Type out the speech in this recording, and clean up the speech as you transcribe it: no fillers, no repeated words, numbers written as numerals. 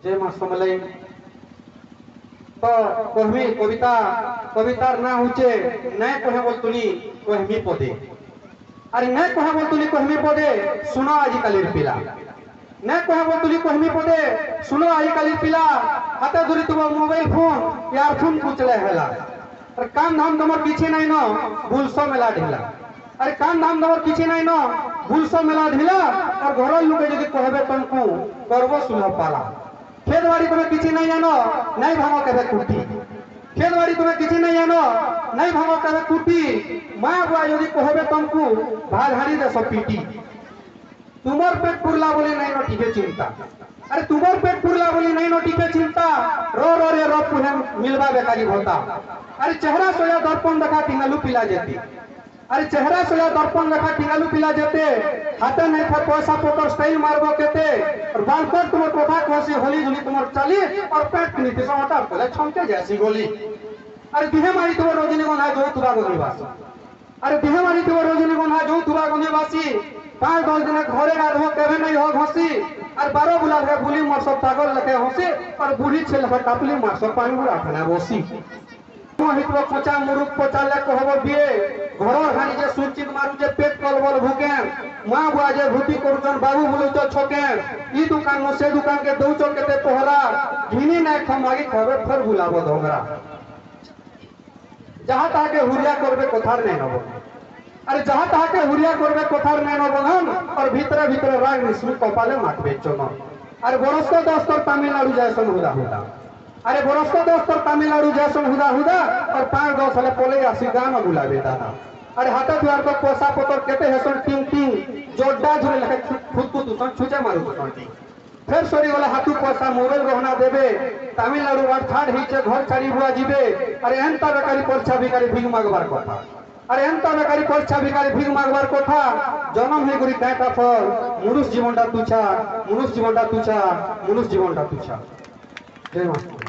जय मां समलाई तो कहमी कविता कवितार ना होचे नहीं कहे बोलतुनी कहमी पदे अरे नहीं कहे बोलतुनी कहमी पदे सुनो आजिकालिर पिला नहीं कहे बोलतुनी कहमी पदे सुनो आजिकालिर पिला हाथे धरी तुम मोबाइल फोन इयरफोन कुचले हेला अरे कान धाम तमर पीछे नहीं न भूलसो मेला ढिला अरे कान धाम तमर पीछे नहीं न भूलसो मेला ढिला और घर लोके यदि कहबे तुमको करबो सुलभ पाला खेत बाड़ी तुम्हें किसी नहीं जानो नहीं भागो कहे कुटी खेत बाड़ी तुम्हें किसी नहीं जानो नहीं भागो कहे कुटी माँ बुआ यदि कहबे तुमको भाधारी दे सब पीटी तुमर पेट पुरला बोली नहीं नोटी के चिंता अरे तुमर पेट पुरला बोली नहीं नोटी के चिंता रो रो रे रो पुणे मिलवा बेकारी होता अरे चेहरा सोया दर्पण देखा टिंगलू पिला जेती अरे चेहरा सोया दर्पण देखा टिंगलू पिला जेते हाथे नहीं था पैसा पोकर स्टाइल मारबो केते और बाल पर तुम कोठा कोसी होली जुली तुमर चली और पेट नीति समटा पले छमके जैसी गोली अरे दिहे मारी तुम रोजनी को ना जो तुबा गोली बासी अरे दिहे मारी तुम रोजनी को ना जो तुबा गोली बासी 5-10 दिन घरे गाधो केवे नहीं हो घसी और 12 बुला के गुली मार सब पागल लगे हंसी और बूढ़ी छेल के टापली मार सब पानी बुरा खाना बसी हितवा पोचा मुरुक पोचा ले कहबो बिए घर हानि जे सुचित मारू जे पेट कलबल भूके मां बुआ जे भूति करूचन बाबू बोलू तो छोके ई दुकान में से दुकान के दौचो केते पहरा घिनी नै खमागी खबे फिर बुलाबो धोगरा जहां ताके हुरिया करबे कोथार नै नबो अरे जहां ताके हुरिया करबे कोथार नै नबो हम और भीतर भीतर राग निस्मी कपाले माटबे चनो अरे बरसतो दोस्तर तमिलनाडु जैसन हुदा हुदा अरे बरसतो दोस्तर तमिलनाडु जैसन हुदा हुदा और 5-10 साल पोले आसी गाम बुलाबे दादा अरे हाथे द्वार को पोसा पतर केते हेसन टिंग टिंग जोड्डा झुरे लखे खुद को तुसन छुचे मारू तुसन फिर सोरी वाला हाथू पोसा मोबाइल गहना देबे तमिलनाडु वाट ठाड हिचे घर छाड़ी बुआ जीबे अरे एंता बेकारी परीक्षा भिकारी भिग मागबार कथा अरे एंता बेकारी परीक्षा भिकारी भिग मागबार कथा जन्म हे गुरी काटा फल मनुष्य जीवनटा तुछा मनुष्य जीवनटा तुछा मनुष्य जीवनटा तुछा जय मां।